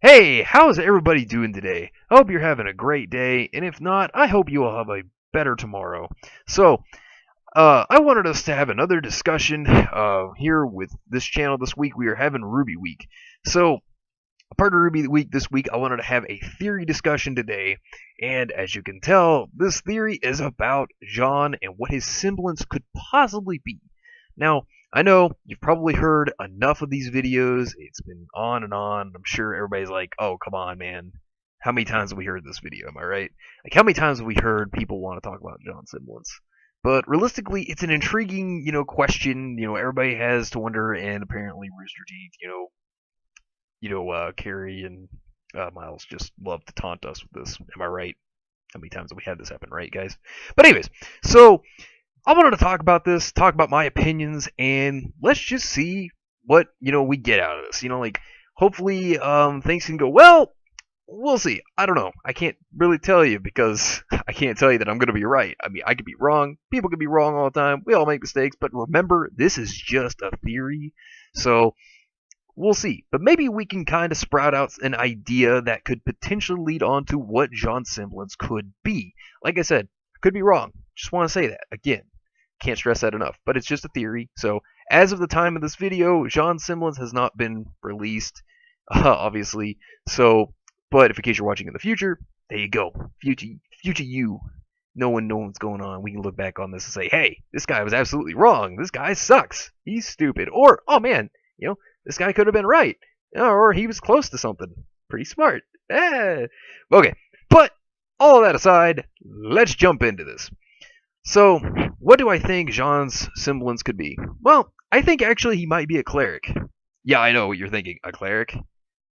Hey, how's everybody doing today? I hope you're having a great day, and if not, I hope you will have a better tomorrow. I wanted us to have another discussion here with this channel this week. We are having RWBY Week. So, a part of RWBY Week this week, I wanted to have a theory discussion today, and as you can tell, this theory is about Jaune and what his semblance could possibly be. Now, I know you've probably heard enough of these videos. It's been on and on. I'm sure everybody's like, oh, come on, man. How many times have we heard this video? Am I right? Like, how many times have we heard people want to talk about Jaune's semblance? But realistically, it's an intriguing, question. Everybody has to wonder, and apparently Rooster Teeth, Carrie and Miles just love to taunt us with this. Am I right? How many times have we had this happen, right, guys? But anyways, so I wanted to talk about this, talk about my opinions, and let's just see what we get out of this. Hopefully things can go well. We'll see. I don't know. I can't really tell you because I can't tell you that I'm going to be right. I mean, I could be wrong. People could be wrong all the time. We all make mistakes, but remember, this is just a theory. So we'll see. But maybe we can kind of sprout out an idea that could potentially lead on to what Jaune's semblance could be. Like I said, I could be wrong. Just want to say that again. Can't stress that enough, but it's just a theory. So, as of the time of this video, Jaune's semblance has not been released, obviously. So, but if in case you're watching in the future, there you go. Future you, knowing what's going on, we can look back on this and say, hey, this guy was absolutely wrong. This guy sucks. He's stupid. Or, oh man, this guy could have been right. Or he was close to something. Pretty smart. Okay, but all of that aside, let's jump into this. So, what do I think Jaune's semblance could be? Well, I think actually he might be a cleric. Yeah, I know what you're thinking. A cleric?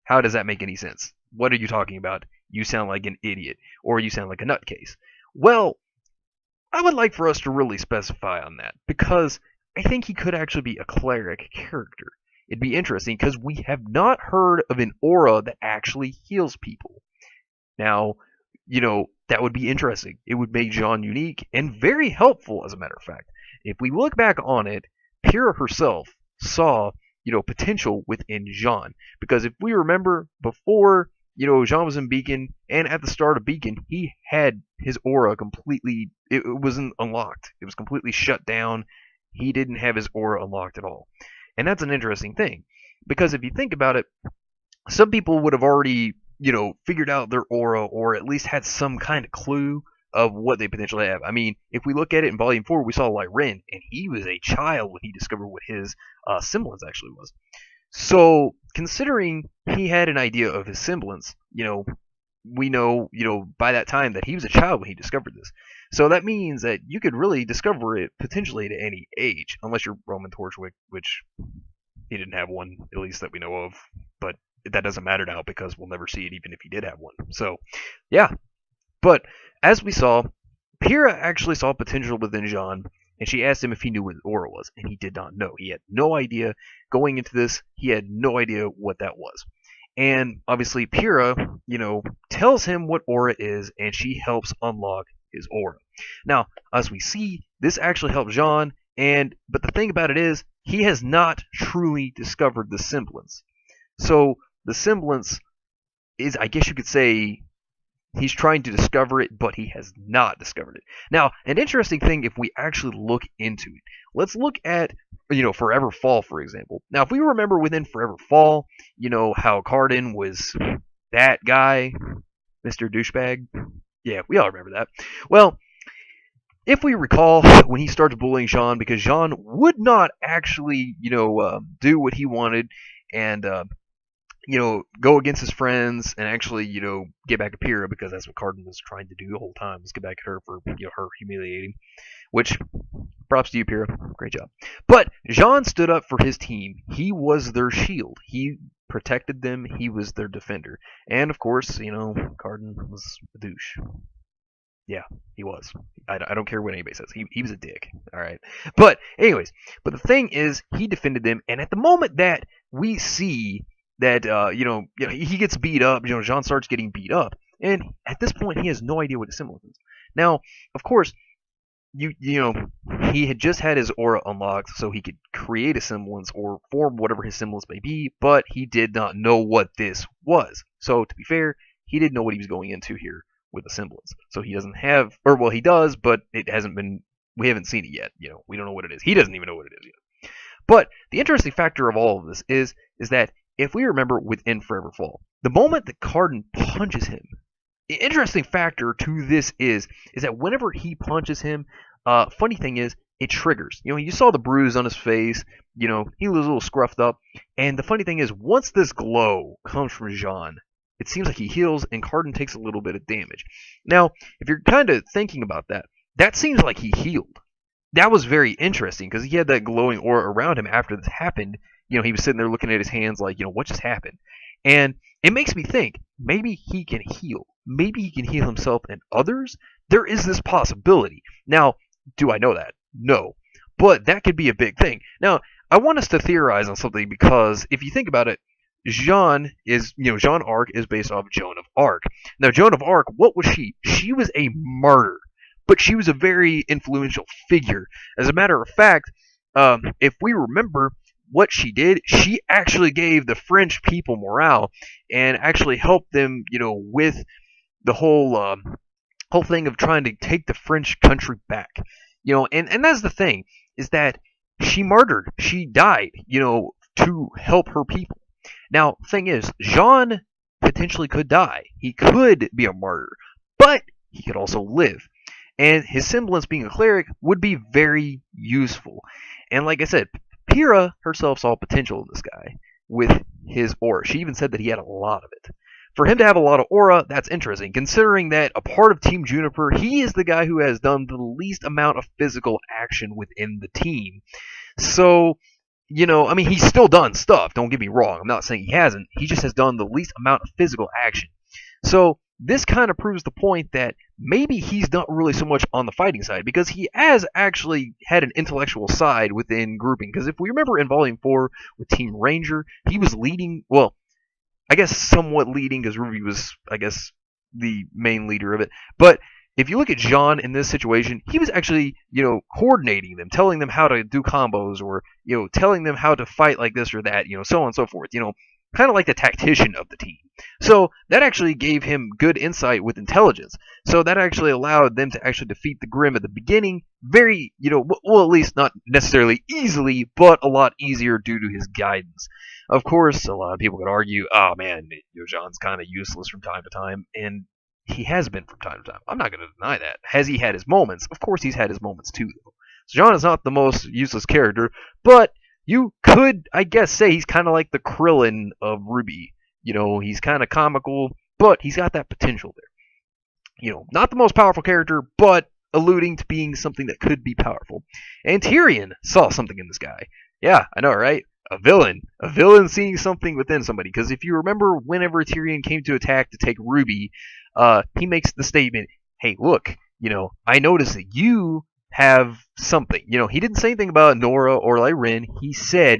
How does that make any sense? What are you talking about? You sound like an idiot. Or you sound like a nutcase. Well, I would like for us to really specify on that. Because I think he could actually be a cleric character. It'd be interesting because we have not heard of an aura that actually heals people. Now, that would be interesting. It would make Jaune unique and very helpful, as a matter of fact. If we look back on it, Pyrrha herself saw, potential within Jaune. Because if we remember, before, Jaune was in Beacon, and at the start of Beacon, he had his aura completely, it wasn't unlocked. It was completely shut down. He didn't have his aura unlocked at all. And that's an interesting thing. Because if you think about it, some people would have already figured out their aura or at least had some kind of clue of what they potentially have. I mean, if we look at it in Volume 4, we saw Lyrin, and he was a child when he discovered what his semblance actually was. So, considering he had an idea of his semblance, we know, by that time that he was a child when he discovered this. So that means that you could really discover it potentially at any age, unless you're Roman Torchwick, which he didn't have one, at least that we know of. But that doesn't matter now because we'll never see it even if he did have one. So, yeah. But as we saw, Pyrrha actually saw potential within Jaune, and she asked him if he knew what aura was, and he did not know. He had no idea. Going into this, he had no idea what that was. And obviously, Pyrrha, tells him what aura is, and she helps unlock his aura. Now, as we see, this actually helps Jaune, but the thing about it is, he has not truly discovered the semblance. So, the semblance is, I guess you could say, he's trying to discover it, but he has not discovered it. Now, an interesting thing if we actually look into it. Let's look at, Forever Fall, for example. Now, if we remember within Forever Fall, how Cardin was that guy, Mr. Douchebag. Yeah, we all remember that. Well, if we recall, when he started bullying Jaune, because Jaune would not actually, do what he wanted, and go against his friends and actually, get back at Pyrrha, because that's what Cardin was trying to do the whole time, was get back at her for, her humiliating. Which, props to you, Pyrrha. Great job. But Jaune stood up for his team. He was their shield. He protected them. He was their defender. And, of course, Cardin was a douche. Yeah, he was. I don't care what anybody says. He was a dick. All right. But, anyways, the thing is, he defended them. And at the moment that we see that he gets beat up, Jaune starts getting beat up, and at this point he has no idea what his semblance is. Now, of course, he had just had his aura unlocked, so he could create a semblance or form whatever his semblance may be, but he did not know what this was. So to be fair, he didn't know what he was going into here with the Semblence. So he doesn't have, or well, he does, but it hasn't been. We haven't seen it yet. We don't know what it is. He doesn't even know what it is yet. But the interesting factor of all of this is that if we remember within Forever Fall, the moment that Cardin punches him, the interesting factor to this is that whenever he punches him, funny thing is, it triggers. You saw the bruise on his face. He was a little scruffed up. And the funny thing is, once this glow comes from Jaune, it seems like he heals, and Cardin takes a little bit of damage. Now, if you're kind of thinking about that, that seems like he healed. That was very interesting because he had that glowing aura around him after this happened. He was sitting there looking at his hands like, what just happened? And it makes me think, maybe he can heal. Maybe he can heal himself and others. There is this possibility. Now, do I know that? No. But that could be a big thing. Now, I want us to theorize on something because if you think about it, Jaune Arc is based off Joan of Arc. Now, Joan of Arc, what was she? She was a martyr, but she was a very influential figure. As a matter of fact, if we remember what she did, she actually gave the French people morale and actually helped them, with the whole thing of trying to take the French country back. And that's the thing, is that she martyred, she died, to help her people. Now, thing is, Jaune potentially could die. He could be a martyr, but he could also live. And his semblance being a cleric would be very useful. And like I said, Pyrrha herself saw potential in this guy with his aura. She even said that he had a lot of it. For him to have a lot of aura, that's interesting, considering that a part of Team Juniper, he is the guy who has done the least amount of physical action within the team. So, he's still done stuff, don't get me wrong. I'm not saying he hasn't. He just has done the least amount of physical action. So, this kind of proves the point that maybe he's not really so much on the fighting side, because he has actually had an intellectual side within grouping. Because if we remember in Volume 4 with Team Ranger, he was leading, well, I guess somewhat leading, because RWBY was, I guess, the main leader of it. But if you look at Jaune in this situation, he was actually, coordinating them, telling them how to do combos, or, telling them how to fight like this or that, so on and so forth, kind of like the tactician of the team. So that actually gave him good insight with intelligence. So that actually allowed them to actually defeat the Grimm at the beginning very, well, at least not necessarily easily, but a lot easier due to his guidance. Of course, a lot of people could argue, oh man, Jaune's kind of useless from time to time, and he has been from time to time. I'm not going to deny that. Has he had his moments? Of course he's had his moments too, though. So Jaune is not the most useless character, but you could, I guess, say he's kind of like the Krillin of RWBY. He's kind of comical, but he's got that potential there. Not the most powerful character, but alluding to being something that could be powerful. And Tyrion saw something in this guy. Yeah, I know, right? A villain seeing something within somebody. Because if you remember, whenever Tyrion came to attack to take RWBY, he makes the statement, hey, look, I noticed that you have something. He didn't say anything about Nora or Lyrin. He said,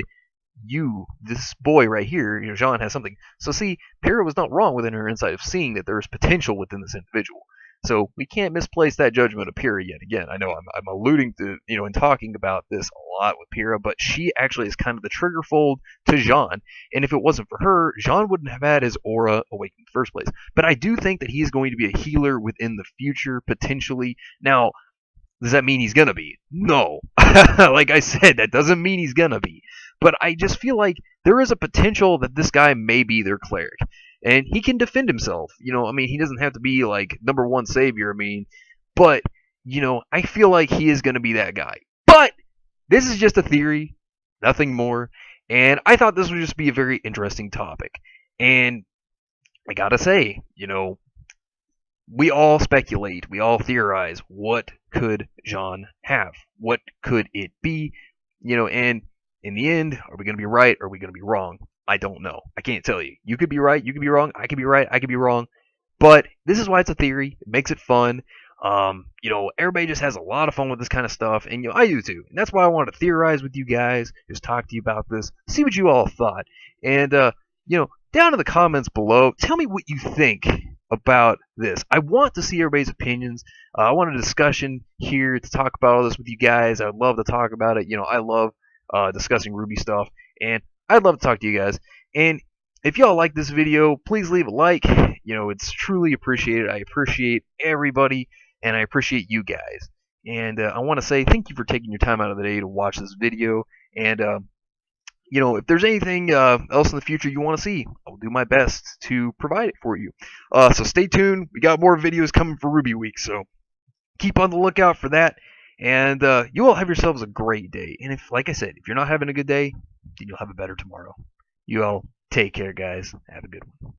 this boy right here, Jaune has something. So see, Pyrrha was not wrong within her insight of seeing that there is potential within this individual. So we can't misplace that judgment of Pyrrha yet again. I know I'm alluding to, and talking about this a lot with Pyrrha, but she actually is kind of the trigger fold to Jaune. And if it wasn't for her, Jaune wouldn't have had his aura awakened in the first place. But I do think that he is going to be a healer within the future, potentially. Now, does that mean he's going to be? No. Like I said, that doesn't mean he's going to be. But I just feel like there is a potential that this guy may be their cleric. And he can defend himself. He doesn't have to be like number one savior. But, I feel like he is going to be that guy. But this is just a theory, nothing more. And I thought this would just be a very interesting topic. And I gotta say, we all speculate, we all theorize, what could Jaune have? What could it be? And in the end, are we going to be right or are we going to be wrong? I don't know. I can't tell you. You could be right, you could be wrong, I could be right, I could be wrong. But this is why it's a theory. It makes it fun. Everybody just has a lot of fun with this kind of stuff, and I do too. And that's why I wanted to theorize with you guys, just talk to you about this, see what you all thought. And down in the comments below, tell me what you think about this. I want to see everybody's opinions. I want a discussion here to talk about all this with you guys. I'd love to talk about it. I love discussing RWBY stuff, and I'd love to talk to you guys. And if y'all like this video, please leave a like. It's truly appreciated. I appreciate everybody, and I appreciate you guys. And I want to say thank you for taking your time out of the day to watch this video. And if there's anything else in the future you want to see, I'll do my best to provide it for you. So stay tuned. We got more videos coming for RWBY Week, so keep on the lookout for that. And you all have yourselves a great day. And if, like I said, if you're not having a good day, then you'll have a better tomorrow. You all take care, guys. Have a good one.